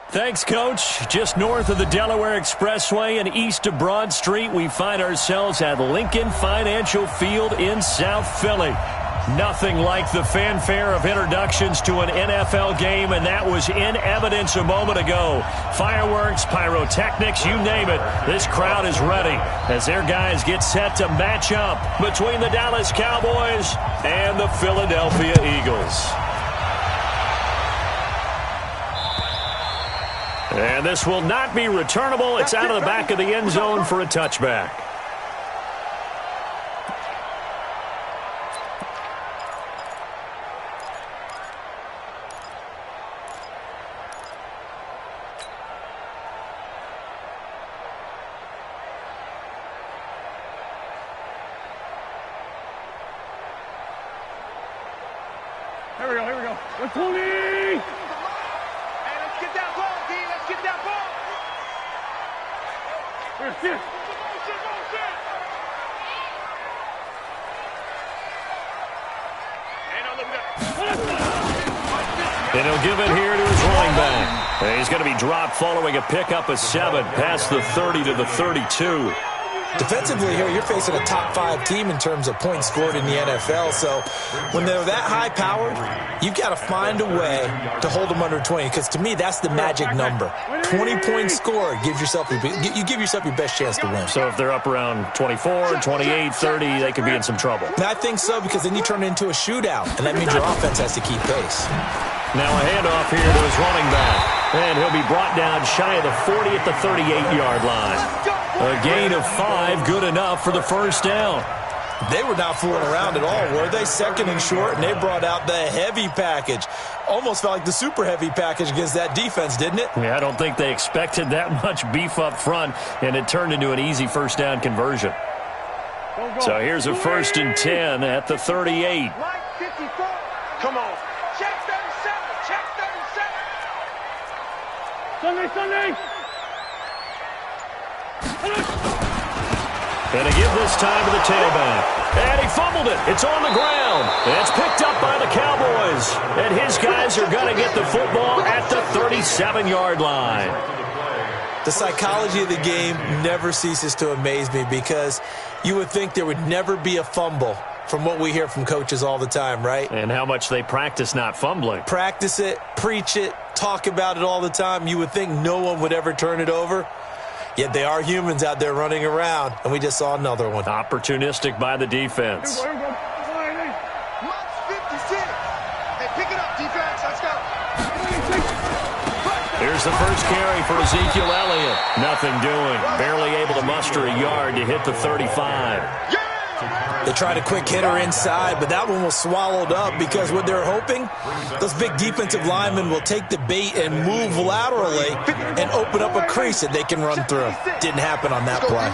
Thanks, Coach. Just north of the Delaware Expressway and east of Broad Street, we find ourselves at Lincoln Financial Field in South Philly. Nothing like the fanfare of introductions to an NFL game, and that was in evidence a moment ago. Fireworks, pyrotechnics, you name it. This crowd is ready as their guys get set to match up between the Dallas Cowboys and the Philadelphia Eagles. And this will not be returnable. It's out of the back of the end zone for a touchback. Here we go. Let's go, D! Hey, let's get that ball, D. Let's get that ball. Here's this. And he'll give it here to his running back. And he's going to be dropped following a pickup of 7 past the 30 to the 32. Defensively here, you're facing a top-5 team in terms of points scored in the NFL. So when they're that high-powered, you've got to find a way to hold them under 20. Because to me, that's the magic number. 20 points scored gives yourself you give yourself your best chance to win. So if they're up around 24, 28, 30, they could be in some trouble. And I think so, because then you turn it into a shootout, and that means your offense has to keep pace. Now a handoff here to his running back. And he'll be brought down shy of the 40 at the 38-yard line. A gain of 5, good enough for the first down. They were not fooling around at all, were they? Second and short, and they brought out the heavy package. Almost felt like the super heavy package against that defense, didn't it? Yeah, I don't think they expected that much beef up front, and it turned into an easy first down conversion. So here's a 1st and 10 at the 38. Come on. Check 37. Sunday. And to give this time to the tailback. And he fumbled it. It's on the ground. And it's picked up by the Cowboys. And his guys are going to get the football at the 37-yard line. The psychology of the game never ceases to amaze me, because you would think there would never be a fumble from what we hear from coaches all the time, right? And how much they practice not fumbling. Practice it, preach it, talk about it all the time. You would think no one would ever turn it over. Yet they are humans out there running around, and we just saw another one. Opportunistic by the defense. Here we go. 56. Hey, pick it up, defense. Let's go. Here's the first carry for Ezekiel Elliott. Nothing doing. Barely able to muster a yard to hit the 35. They tried a quick hitter inside, but that one was swallowed up, because what they're hoping, those big defensive linemen will take the bait and move laterally and open up a crease that they can run through. Didn't happen on that play.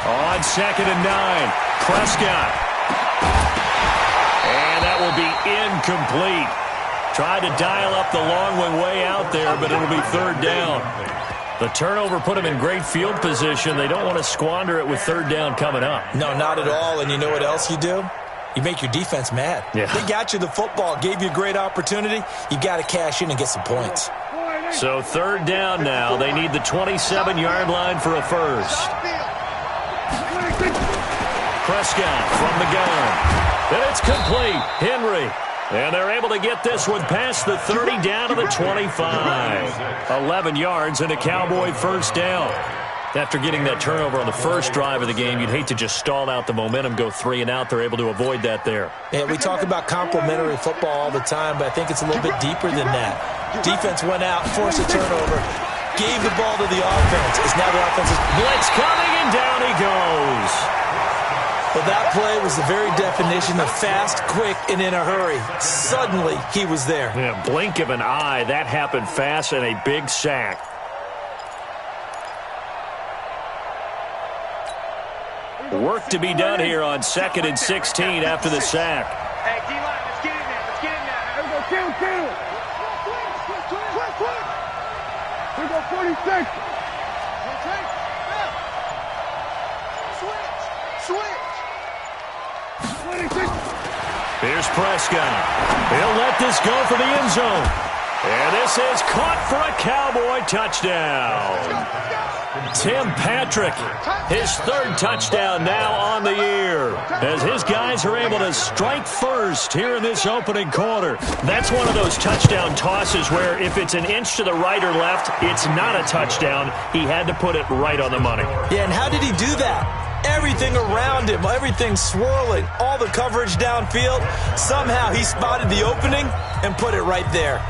On 2nd and 9, Prescott. And that will be incomplete. Tried to dial up the long one way out there, but it'll be 3rd down. The turnover put them in great field position. They don't want to squander it with 3rd down coming up. No, not at all. And you know what else you do? You make your defense mad. Yeah. They got you the football, gave you a great opportunity. You got to cash in and get some points. So 3rd down now. They need the 27-yard line for a first. Prescott from the gun. And it's complete. Henry. And they're able to get this one past the 30 down to the 25. 11 yards and a Cowboy first down. After getting that turnover on the first drive of the game, you'd hate to just stall out the momentum, go 3 and out. They're able to avoid that there. Yeah, we talk about complementary football all the time, but I think it's a little bit deeper than that. Defense went out, forced a turnover, gave the ball to the offense. It's now the offense's blitz coming, and down he goes. Well, that play was the very definition of fast, quick, and in a hurry. Suddenly, he was there. Yeah, blink of an eye. That happened fast, and a big sack. Work to be done here on 2nd and 16 after the sack. Hey, D-line, let's get in there. Let's get in there. Here we go, kill. Here we go, 46. Switch. 26. Here's Prescott. He'll let this go for the end zone. And this is caught for a Cowboy touchdown. Tim Patrick, his third touchdown now on the year, as his guys are able to strike first here in this opening quarter. That's one of those touchdown tosses where if it's an inch to the right or left, it's not a touchdown. He had to put it right on the money. Yeah, and how did he do that? Everything around him, everything swirling, all the coverage downfield. Somehow he spotted the opening and put it right there.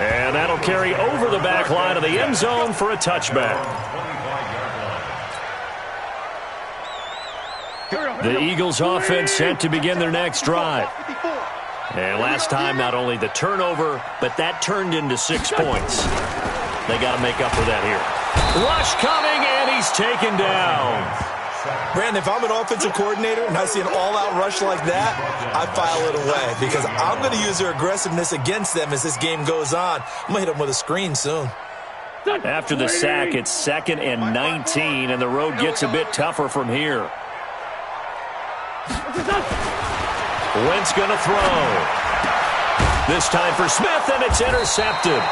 And that'll carry over the back line of the end zone for a touchback. The Eagles offense set to begin their next drive. And last time, not only the turnover, but that turned into 6 points. They got to make up for that here. Rush coming, and he's taken down. Brandon, if I'm an offensive coordinator and I see an all-out rush like that, I file it away because I'm going to use their aggressiveness against them as this game goes on. I'm going to hit them with a screen soon. After the sack, it's 2nd and 19, and the road gets a bit tougher from here. Wentz going to throw. This time for Smith, and it's intercepted.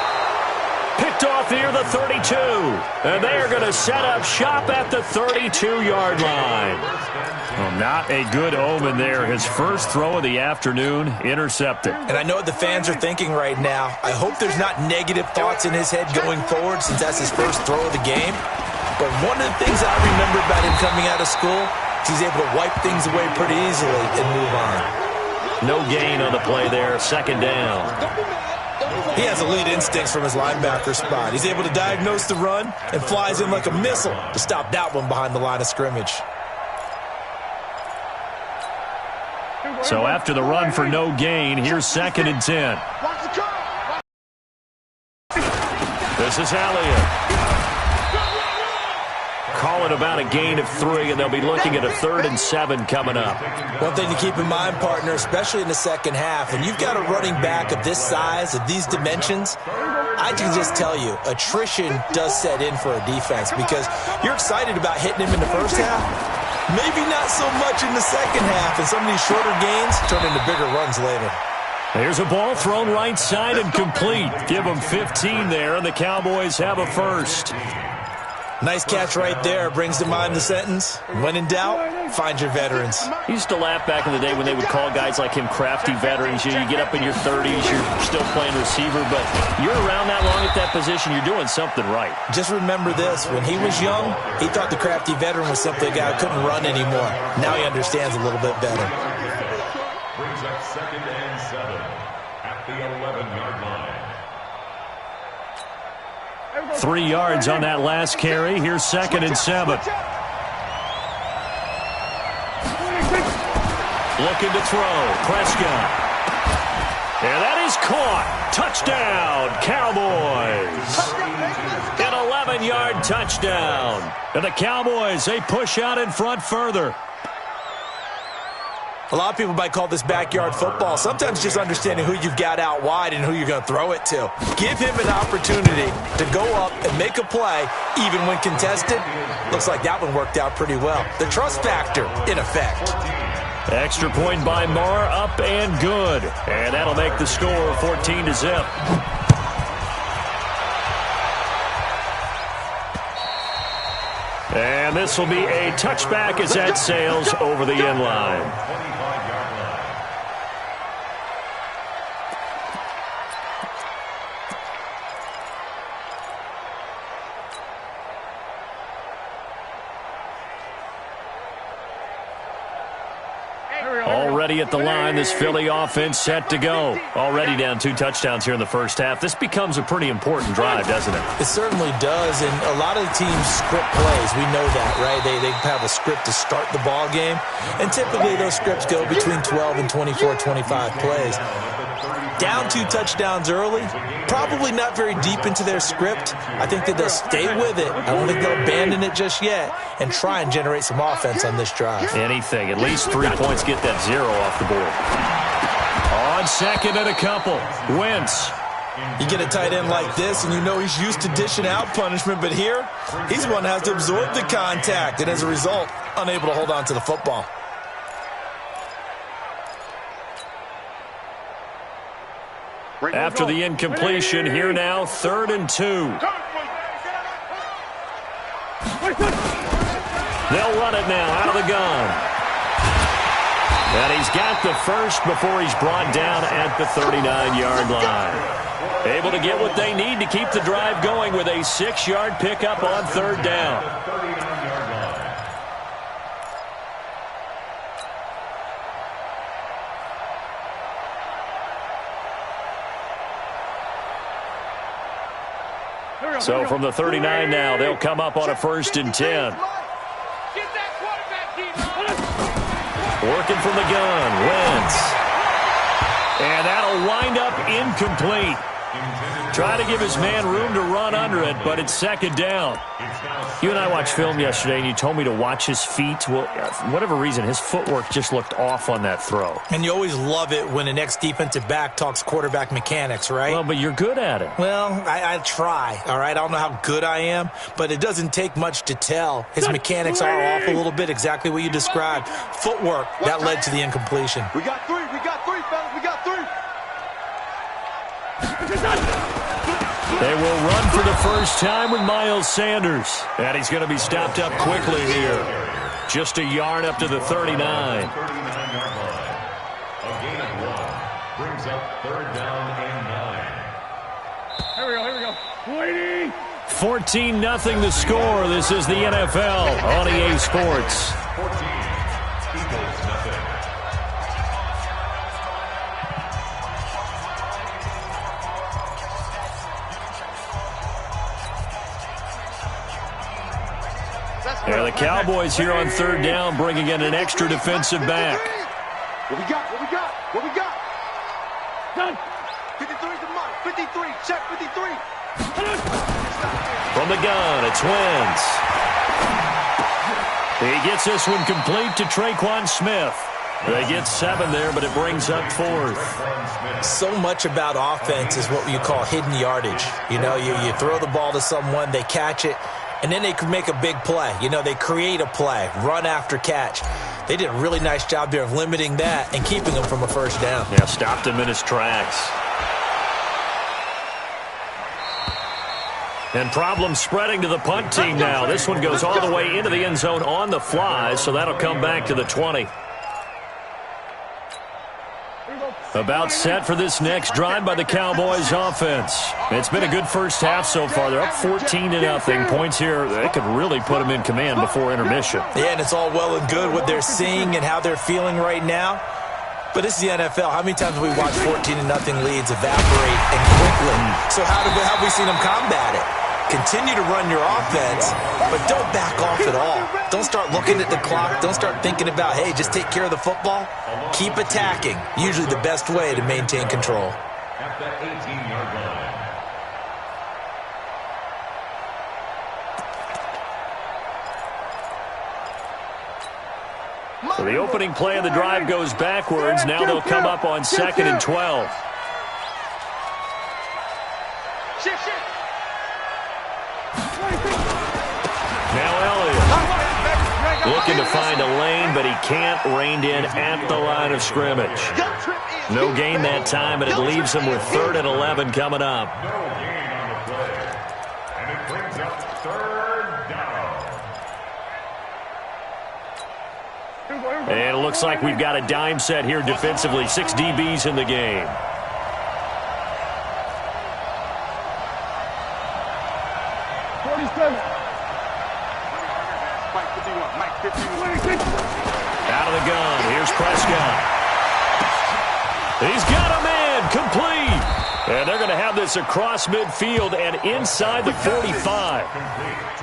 Picked off near the 32. And they are going to set up shop at the 32-yard line. Well, not a good omen there. His first throw of the afternoon, intercepted. And I know what the fans are thinking right now. I hope there's not negative thoughts in his head going forward since that's his first throw of the game. But one of the things I remember about him coming out of school is he's able to wipe things away pretty easily and move on. No gain on the play there, 2nd down. He has elite instincts from his linebacker spot. He's able to diagnose the run and flies in like a missile to stop that one behind the line of scrimmage. So after the run for no gain, here's 2nd and 10. This is Elliott. Call it about a gain of 3, and they'll be looking at a 3rd and 7 coming up. One thing to keep in mind, partner, especially in the second half, and you've got a running back of this size, of these dimensions, I can just tell you, attrition does set in for a defense because you're excited about hitting him in the first half. Maybe not so much in the second half, and some of these shorter gains turn into bigger runs later. There's a ball thrown right side and complete. Give them 15 there, and the Cowboys have a first. Nice catch right there. Brings to mind the sentence, when in doubt, find your veterans. I used to laugh back in the day when they would call guys like him crafty veterans. You get up in your 30s, you're still playing receiver, but you're around that long at that position, you're doing something right. Just remember this. When he was young, he thought the crafty veteran was simply a guy who couldn't run anymore. Now he understands a little bit better. Brings up 2nd and 7 at the 11-yard line. 3 yards on that last carry. Here's 2nd and 7. Looking to throw. Prescott. And that is caught. Touchdown, Cowboys. An 11-yard touchdown. And the Cowboys, they push out in front further. A lot of people might call this backyard football. Sometimes just understanding who you've got out wide and who you're going to throw it to. Give him an opportunity to go up and make a play, even when contested. Looks like that one worked out pretty well. The trust factor, in effect. Extra point by Marr, up and good. And that'll make the score 14-0. And this will be a touchback as that sails over the end line. Already at the line, this Philly offense set to go. Already down 2 touchdowns here in the first half. This becomes a pretty important drive, doesn't it? It certainly does, and a lot of the teams script plays. We know that, right? They have a script to start the ball game, and typically those scripts go between 12 and 24, 25 plays. Down 2 touchdowns early, probably not very deep into their script. I think that they'll stay with it. I don't think they'll abandon it just yet and try and generate some offense on this drive. Anything. At least 3 points, get that 0 off the board. On 2nd and a couple. Wentz You get a tight end like this, and you know he's used to dishing out punishment, but here, he's the one that has to absorb the contact, and as a result, unable to hold on to the football. After the incompletion, here now, 3rd and 2. They'll run it now out of the gun. And he's got the first before he's brought down at the 39-yard line. Able to get what they need to keep the drive going with a 6-yard pickup on 3rd down. So from the 39 now, they'll come up on a 1st and 10. Working from the gun, Wentz. And that'll wind up incomplete. Try to give his man room to run under it, but it's 2nd down. You and I watched film yesterday, and you told me to watch his feet. Well, for whatever reason, his footwork just looked off on that throw. And you always love it when an ex-defensive back talks quarterback mechanics, right? Well, but you're good at it. Well, I try, all right? I don't know how good I am, but it doesn't take much to tell. His mechanics are off a little bit, exactly what you described. Footwork, that led to the incompletion. We got three, fellas, we got 3. They will run for the first time with Miles Sanders. And he's going to be stopped up quickly here. Just a yard up to the 39. 39-yard line. A gain of 1 brings up 3rd down and 9. Here we go. 14-0 the score. This is the NFL on EA Sports. 14. Eagles nothing. Yeah, the Cowboys here on 3rd down, bringing in an extra defensive back. What we got? Done. 53's the mark. 53. Check 53. From the gun, it's Wentz. He gets this one complete to Traquan Smith. They get 7 there, but it brings up 4th. So much about offense is what you call hidden yardage. You know, you throw the ball to someone, they catch it, and then they can make a big play. You know, they create a play, run after catch. They did a really nice job there of limiting that and keeping him from a 1st down. Yeah, stopped him in his tracks. And problems spreading to the punt team now. This one goes all the way into the end zone on the fly, so that'll come back to the 20. About set for this next drive by the Cowboys offense. It's been a good first half so far. They're up 14-0. Points here, they could really put them in command before intermission. Yeah, and it's all well and good what they're seeing and how they're feeling right now. But this is the NFL. How many times have we watched 14-0 leads evaporate and quickly? So how have we seen them combat it? Continue to run your offense, but don't back off at all. Don't start looking at the clock. Don't start thinking about, hey, just take care of the football. Keep attacking. Usually the best way to maintain control. At the 18-yard line. So the opening play of the drive goes backwards. Now they'll come up on 2nd and 12. Now Elliott looking to find a lane, but he can't. Reined in at the line of scrimmage. No gain that time, and it leaves him with 3rd and 11 coming up. No gain on the play. And it brings up 3rd down. And it looks like we've got a dime set here defensively. 6 DBs in the game. Out of the gun. Here's Prescott. He's got a man complete. And they're going to have this across midfield and inside the 45.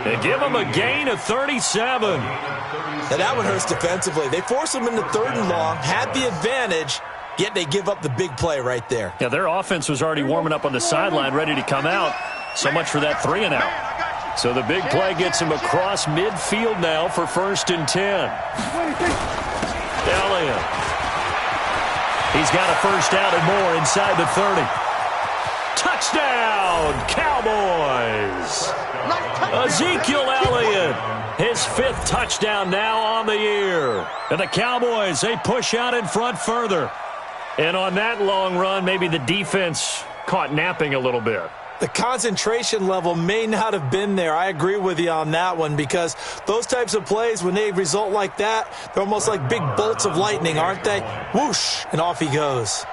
And give them a gain of 37. Now that one hurts defensively. They force them into 3rd and long, had the advantage, yet they give up the big play right there. Yeah, their offense was already warming up on the sideline, ready to come out. So much for that 3 and out. So the big play gets him across midfield now for 1st and 10. Elliott. He's got a 1st out and more inside the 30. Touchdown, Cowboys! Ezekiel Elliott, his 5th touchdown now on the year. And the Cowboys, they push out in front further. And on that long run, maybe the defense caught napping a little bit. The concentration level may not have been there. I agree with you on that one, because those types of plays, when they result like that, they're almost like big bolts of lightning, aren't they? Whoosh, and off he goes.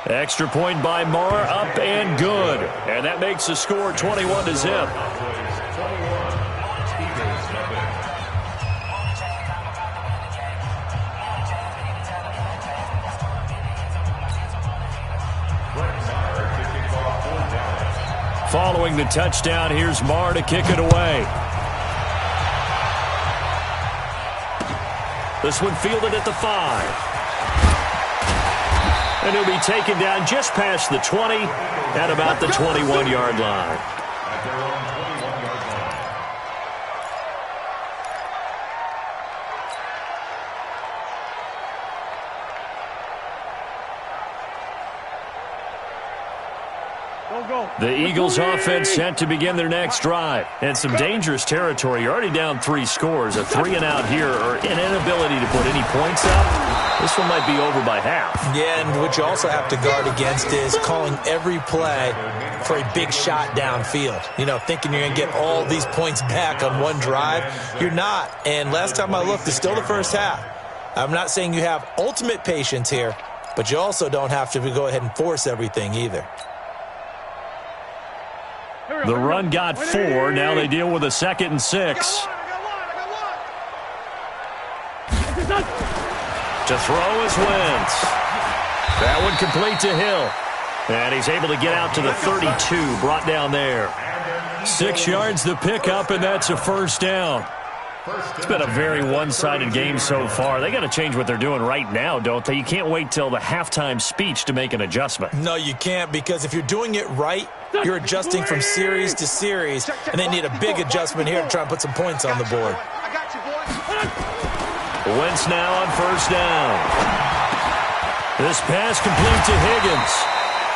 Extra point by Marr, up and good. And that makes the score 21-0. Following the touchdown, here's Marr to kick it away. This one fielded at the 5. And he'll be taken down just past the 20 at about the 21-yard line. The Eagles offense set to begin their next drive. And some dangerous territory. You're already down 3 scores. A 3-and-out here, or an inability to put any points up. This one might be over by half. Yeah, and what you also have to guard against is calling every play for a big shot downfield. You know, thinking you're going to get all these points back on one drive. You're not. And last time I looked, it's still the first half. I'm not saying you have ultimate patience here, but you also don't have to go ahead and force everything either. The run got 4. Now they deal with a 2nd and 6. To throw is Wentz. That one complete to Hill. And he's able to get out to the 32, brought down there. 6 yards the pickup, and that's a first down. It's been a very one-sided game so far. They got to change what they're doing right now, don't they? You can't wait till the halftime speech to make an adjustment. No, you can't, because if you're doing it right, you're adjusting from series to series, and they need a big adjustment here to try and put some points on the board. Wentz now on first down. This pass complete to Higgins.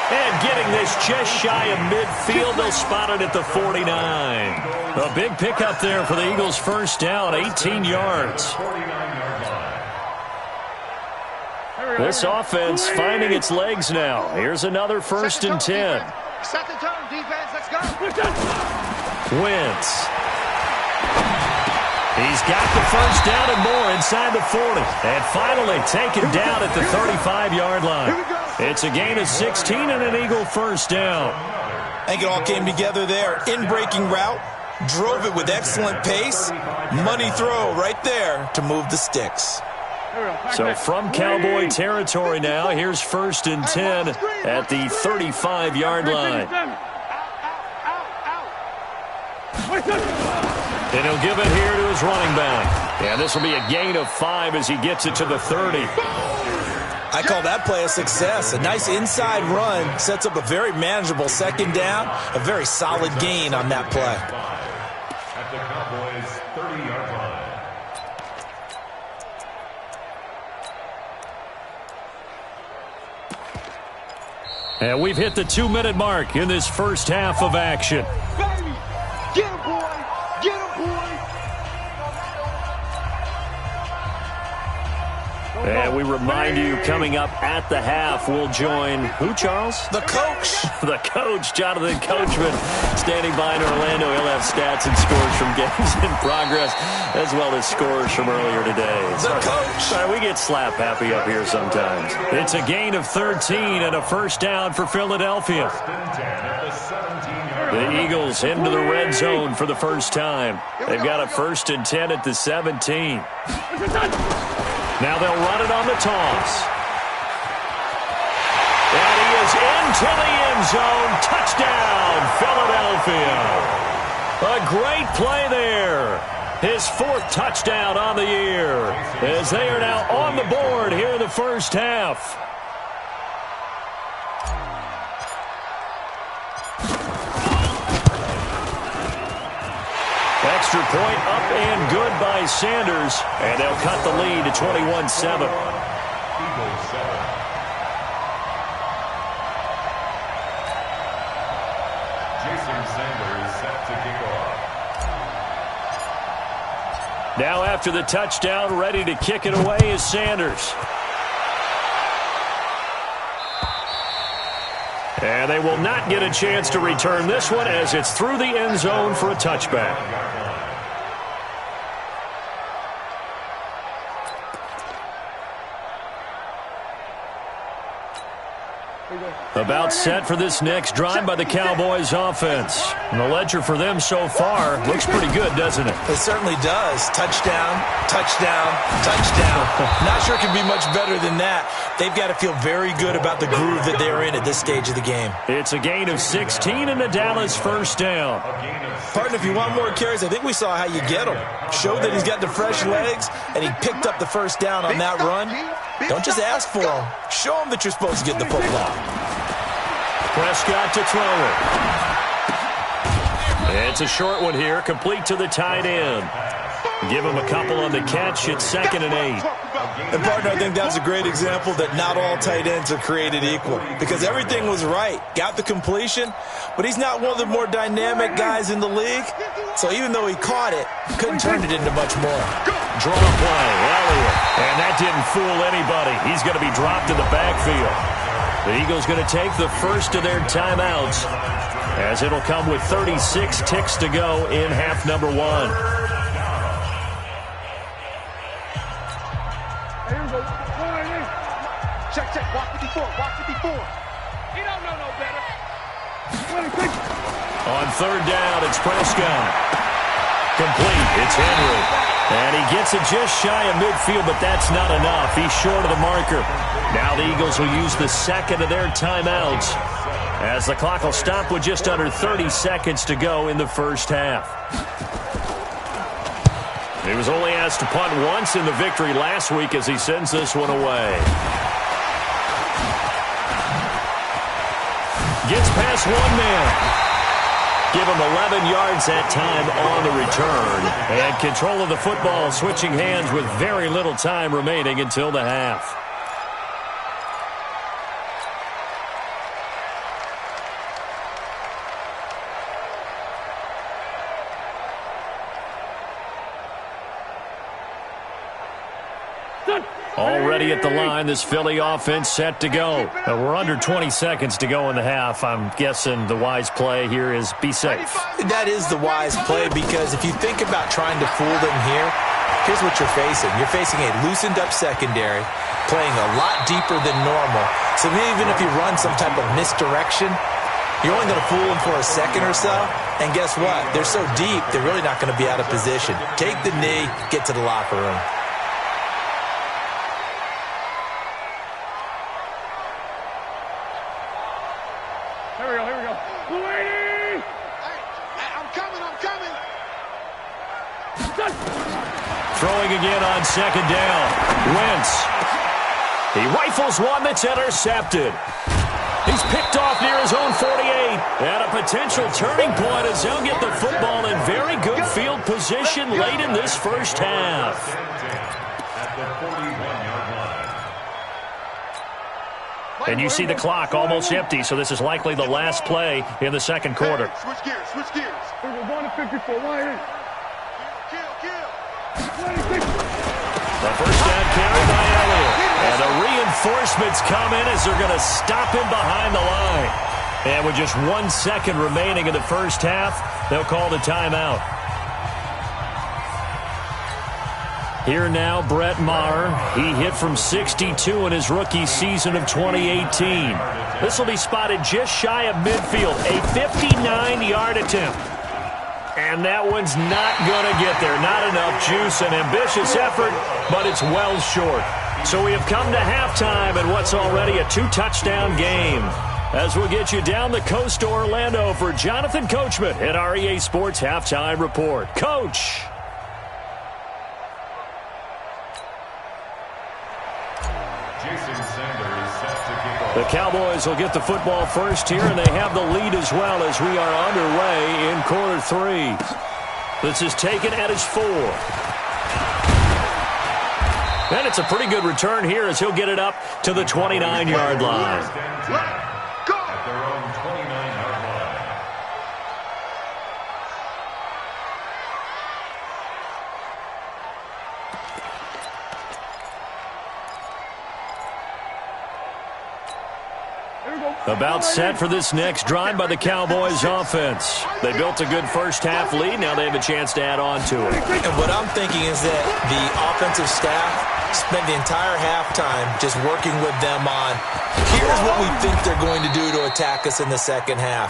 And getting this just shy of midfield, they'll spot it at the 49. A big pickup there for the Eagles' first down, 18 yards. This offense finding its legs now. Here's another 1st and 10. Set the tone, defense. Let's go. Wentz. He's got the first down and more inside the 40. And finally taken down at the 35-yard line. It's a gain of 16 and an Eagle first down. I think it all came together there. In-breaking route, drove it with excellent pace. Money throw right there to move the sticks. So from Cowboy territory now, here's 1st and 10 at the 35-yard line. And he'll give it here to his running back. And this will be a gain of 5 as he gets it to the 30. I call that play a success. A nice inside run sets up a very manageable 2nd down. A very solid gain on that play. At the Cowboys' 30-yard line. And we've hit the 2-minute mark in this first half of action. Baby, get him, boy. Get him, boy. And we remind you, coming up at the half, we'll join who, Charles? The coach. The coach, Jonathan Coachman, standing by in Orlando. He'll have stats and scores from games in progress, as well as scores from earlier today. The coach. Sorry, we get slap happy up here sometimes. It's a gain of 13 and a first down for Philadelphia. The Eagles into the red zone for the first time. They've got a 1st and 10 at the 17. Now they'll run it on the toss. And he is into the end zone. Touchdown, Philadelphia. A great play there. His 4th touchdown on the year, as they are now on the board here in the first half. Extra point up and good by Sanders, and they'll cut the lead to 21-7. Sanders set to kick off. Now after the touchdown, ready to kick it away is Sanders. And they will not get a chance to return this one as it's through the end zone for a touchback. About set for this next drive by the Cowboys offense. And the ledger for them so far looks pretty good, doesn't it? It certainly does. Touchdown, touchdown, touchdown. Not sure it can be much better than that. They've got to feel very good about the groove that they're in at this stage of the game. It's a gain of 16 and a Dallas first down. Partner, if you want more carries, I think we saw how you get them. Showed that he's got the fresh legs, and he picked up the first down on that run. Don't just ask for them. Show them that you're supposed to get the football. Prescott to throw it. It's a short one here, complete to the tight end. Give him a couple on the catch. It's 2nd and 8. And, partner, I think that's a great example that not all tight ends are created equal because everything was right. Got the completion, but he's not one of the more dynamic guys in the league. So even though he caught it, couldn't turn it into much more. Draw play, Elliott. And that didn't fool anybody. He's going to be dropped in the backfield. The Eagles going to take the first of their timeouts as it'll come with 36 ticks to go in half number 1. Check, check. Watch 54. Watch 54. He don't know no better. On 3rd down, it's Prescott. Complete. It's Henry. And he gets it just shy of midfield, but that's not enough. He's short of the marker. Now the Eagles will use the second of their timeouts as the clock will stop with just under 30 seconds to go in the first half. He was only asked to punt once in the victory last week as he sends this one away. Gets past one man. Give him 11 yards that time on the return. And control of the football switching hands with very little time remaining until the half. Already at the line, this Philly offense set to go. We're under 20 seconds to go in the half. I'm guessing the wise play here is be safe. That is the wise play because if you think about trying to fool them here, here's what you're facing. You're facing a loosened up secondary, playing a lot deeper than normal. So even if you run some type of misdirection, you're only going to fool them for a second or so. And guess what? They're so deep, they're really not going to be out of position. Take the knee, get to the locker room. Throwing again on 2nd down. Wentz. He rifles one that's intercepted. He's picked off near his own 48. And a potential turning point as they'll get the football in very good field position late in this first half. And you see the clock almost empty, so this is likely the last play in the second quarter. Switch gears, switch gears. We're going to 54. Why? The first down carry by Elliott. And the reinforcements come in as they're going to stop him behind the line. And with just 1 second remaining in the first half, they'll call the timeout. Here now, Brett Maher. He hit from 62 in his rookie season of 2018. This will be spotted just shy of midfield. A 59-yard attempt. And that one's not going to get there. Not enough juice, an ambitious effort, but it's well short. So we have come to halftime in what's already a 2-touchdown game. As we'll get you down the coast to Orlando for Jonathan Coachman at our EA Sports Halftime Report. Coach. The Cowboys will get the football first here, and they have the lead as well as we are underway in quarter 3. This is taken at his 4. And it's a pretty good return here as he'll get it up to the 29-yard line. About set for this next drive by the Cowboys offense. They built a good first half lead. Now they have a chance to add on to it. And what I'm thinking is that the offensive staff spent the entire halftime just working with them on, here's what we think they're going to do to attack us in the second half.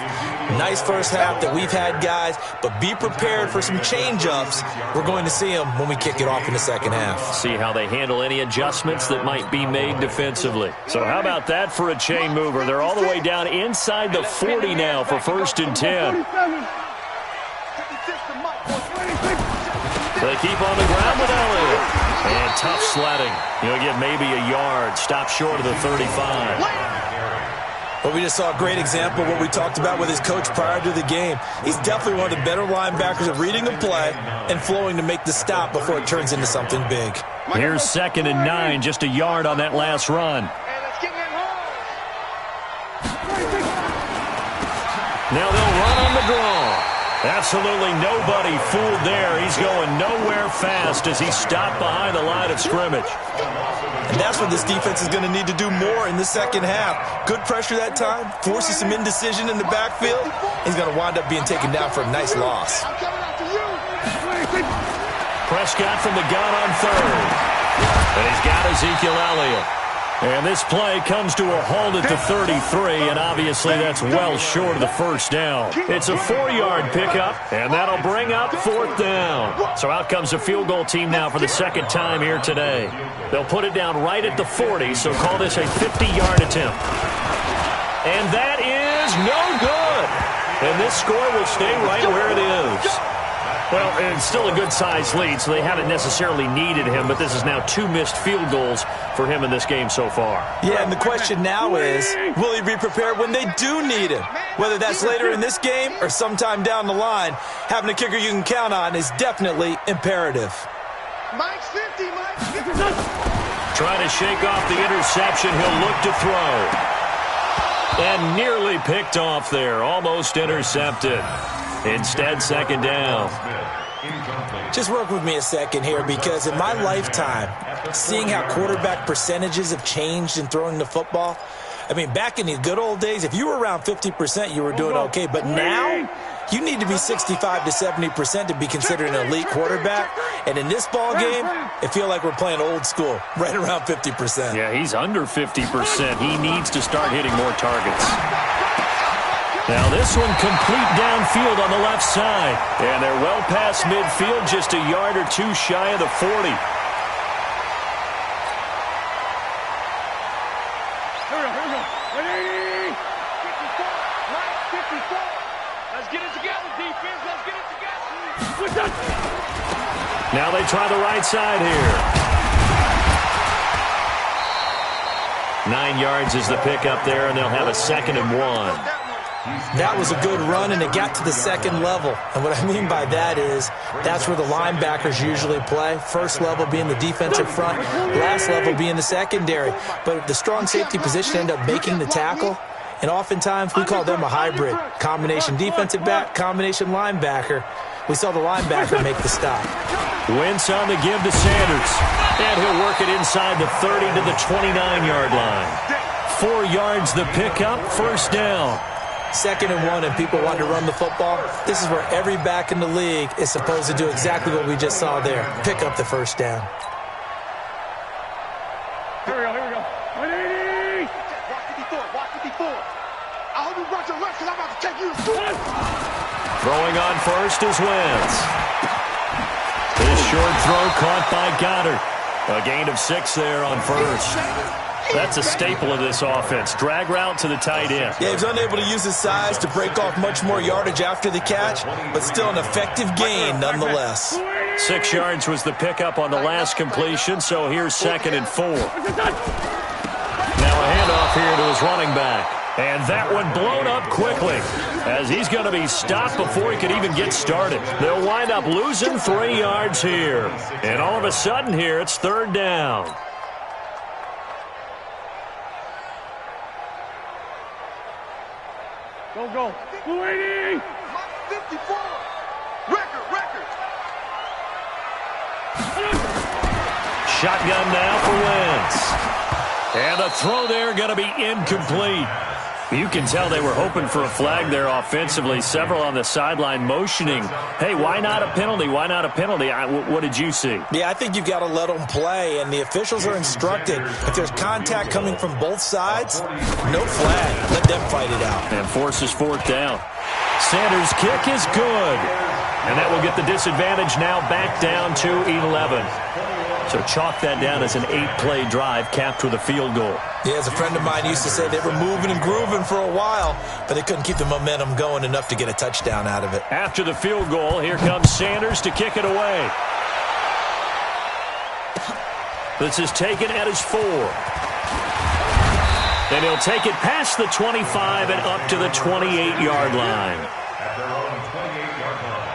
Nice first half that we've had, guys, but be prepared for some change-ups. We're going to see them when we kick it off in the second half. See how they handle any adjustments that might be made defensively. So how about that for a chain mover? They're all the way down inside the 40 now for 1st and 10. They keep on the ground with Elliott. And tough sledding. He'll get maybe a yard. Stop short of the 35. But we just saw a great example of what we talked about with his coach prior to the game. He's definitely one of the better linebackers at reading a play and flowing to make the stop before it turns into something big. Here's 2nd and 9, just a yard on that last run. Now they'll run on the draw. Absolutely nobody fooled there. He's going nowhere fast as he stopped behind the line of scrimmage. And that's what this defense is going to need to do more in the second half. Good pressure that time, forces some indecision in the backfield. He's going to wind up being taken down for a nice loss. Prescott from the gun on 3rd. And he's got Ezekiel Elliott. And this play comes to a halt at the 33, and obviously that's well short of the first down. It's a 4-yard pickup, and that'll bring up 4th down. So out comes the field goal team now for the second time here today. They'll put it down right at the 40, so call this a 50-yard attempt. And that is no good. And this score will stay right where it is. Well, it's still a good-sized lead, so they haven't necessarily needed him, but this is now 2 missed field goals for him in this game so far. Yeah, and the question now is, will he be prepared when they do need him? Whether that's later in this game or sometime down the line, having a kicker you can count on is definitely imperative. Mike's 50, Mike's 50. Trying to shake off the interception, he'll look to throw. And nearly picked off there, almost intercepted. Instead, 2nd down. Just work with me a second here, because in my lifetime, seeing how quarterback percentages have changed in throwing the football, I mean, back in the good old days, if you were around 50%, you were doing okay. But now, you need to be 65 to 70% to be considered an elite quarterback. And in this ball game, it feels like we're playing old school, right around 50%. Yeah, he's under 50%. He needs to start hitting more targets. Now this one complete downfield on the left side. And they're well past midfield, just a yard or 2 shy of the 40. Here we go. 180. 54. Mike, 54. Let's get it together, defense. Let's get it together. Now they try the right side here. 9 yards is the pickup there, and they'll have a 2nd and 1. That was a good run, and it got to the 2nd level. And what I mean by that is that's where the linebackers usually play. First level being the defensive front, last level being the secondary. But the strong safety position end up making the tackle, and oftentimes we call them a hybrid. Combination defensive back, combination linebacker. We saw the linebacker make the stop. Wentz on the give to Sanders. And he'll work it inside the 30 to the 29-yard line. 4 yards the pickup, 1st down. 2nd and 1, and people want to run the football. This is where every back in the league is supposed to do exactly what we just saw there. Pick up the 1st down. Here we go. 180. Watch 54. I hope you brought your left, because I'm about to take you to school. Throwing on 1st is Wentz. His short throw caught by Goddard. A gain of 6 there on 1st. That's a staple of this offense. Drag route to the tight end. Yeah, he was unable to use his size to break off much more yardage after the catch, but still an effective gain nonetheless. 6 yards was the pickup on the last completion, so here's 2nd and 4. Now a handoff here to his running back. And that one blown up quickly, as he's going to be stopped before he could even get started. They'll wind up losing 3 yards here. And all of a sudden here, it's 3rd down. Go. 280. 54. Record. Shotgun now for Wentz. And the throw there going to be incomplete. You can tell they were hoping for a flag there offensively. Several on the sideline motioning, hey, why not a penalty? Why not a penalty? What did you see? Yeah, I think you've got to let them play, and the officials are instructed. If there's contact coming from both sides, no flag. Let them fight it out. And forces fourth down. Sanders' kick is good. And that will get the disadvantage now back down to 11. So chalk that down as an 8-play drive capped with a field goal. Yeah, as a friend of mine used to say, they were moving and grooving for a while, but they couldn't keep the momentum going enough to get a touchdown out of it. After the field goal, here comes Sanders to kick it away. This is taken at his 4. And he'll take it past the 25 and up to the 28-yard line. At their own 28-yard line.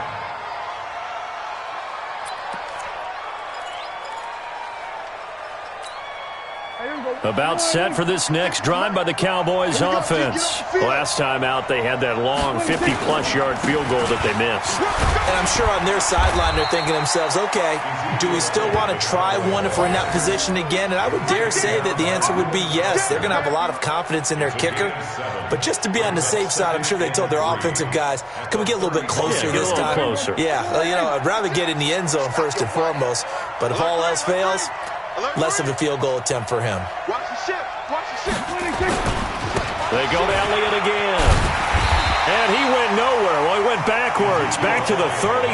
About set for this next drive by the Cowboys offense. Last time out, they had that long 50-plus yard field goal that they missed. And I'm sure on their sideline, they're thinking to themselves, okay, do we still want to try one if we're in that position again? And I would dare say that the answer would be yes. They're going to have a lot of confidence in their kicker. But just to be on the safe side, I'm sure they told their offensive guys, can we get a little bit closer this time? Closer. Yeah, I'd rather get in the end zone first and foremost. But if all else fails, less of a field goal attempt for him. Watch the ship. Watch the ship. They go to Elliott again. And he went nowhere. Well, he went backwards, back to the 33.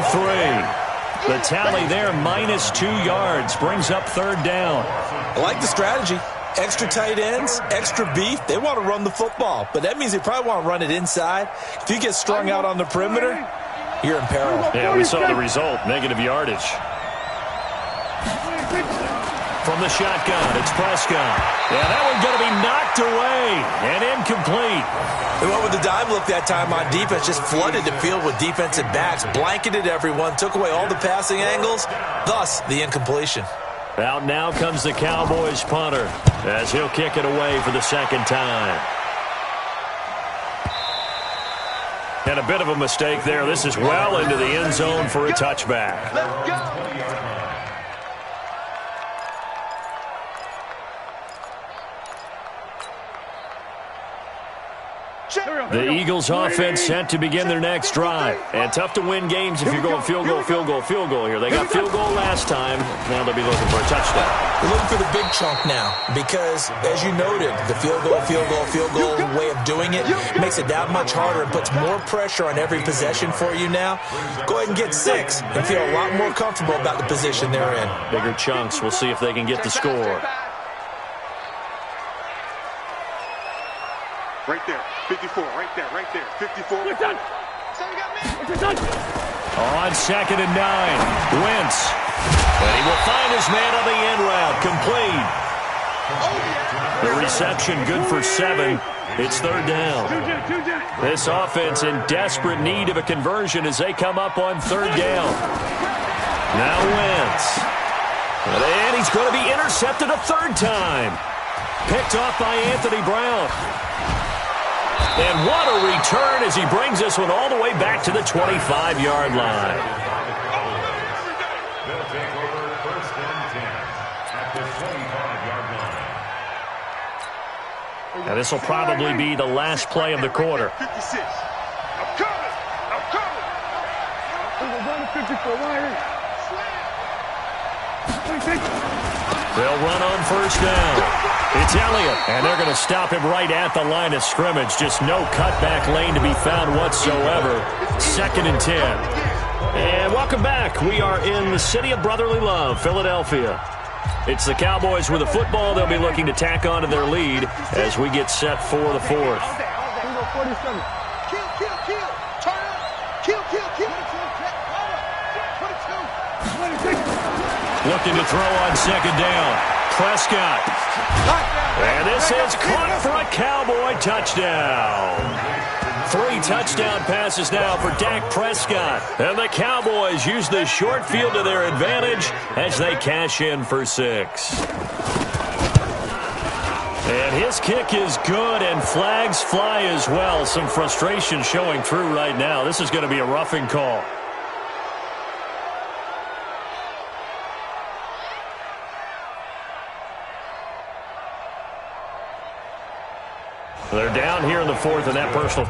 The tally there, minus 2 yards, brings up third down. I like the strategy. Extra tight ends, extra beef. They want to run the football, but that means they probably want to run it inside. If you get strung out on the perimeter, you're in peril. Yeah, we saw the result, negative yardage. From the shotgun, it's Prescott. Yeah, that one's going to be knocked away and incomplete. They went with the dime look that time on defense, just flooded the field with defensive backs, blanketed everyone, took away all the passing angles, thus the incompletion. Out now comes the Cowboys punter as he'll kick it away for the second time. And a bit of a mistake there. This is well into the end zone for a touchback. Let's go. The Eagles offense set to begin their next drive. And tough to win games if you're going field goal here. They got field goal last time. Now they'll be looking for a touchdown. They're looking for the big chunk now because, as you noted, the field goal way of doing it makes it that much harder and puts more pressure on every possession for you now. Go ahead and get 6 and feel a lot more comfortable about the position they're in. Bigger chunks. We'll see if they can get the score. Right there, 54, right there, 54. You're done. On 2nd and 9, Wentz. And he will find his man on the end route, complete. The reception good for 7. It's third down. This offense in desperate need of a conversion as they come up on third down. Now Wentz. And he's going to be intercepted a third time. Picked off by Anthony Brown. And what a return as he brings this one all the way back to the 25-yard line. They'll take over first and 10 at the 25-yard line. And this will probably be the last play of the quarter. 56. I'm coming. We're going to 54. They'll run on first down. It's Elliott, and they're going to stop him right at the line of scrimmage. Just no cutback lane to be found whatsoever. 2nd and 10. And welcome back. We are in the city of brotherly love, Philadelphia. It's the Cowboys with the football. They'll be looking to tack on to their lead as we get set for the fourth. Looking to throw on 2nd down. Prescott. And this is caught for a Cowboy touchdown. 3 touchdown passes now for Dak Prescott. And the Cowboys use the short field to their advantage as they cash in for 6. And his kick is good, and flags fly as well. Some frustration showing through right now. This is going to be a roughing call. They're down here in the fourth, and that personal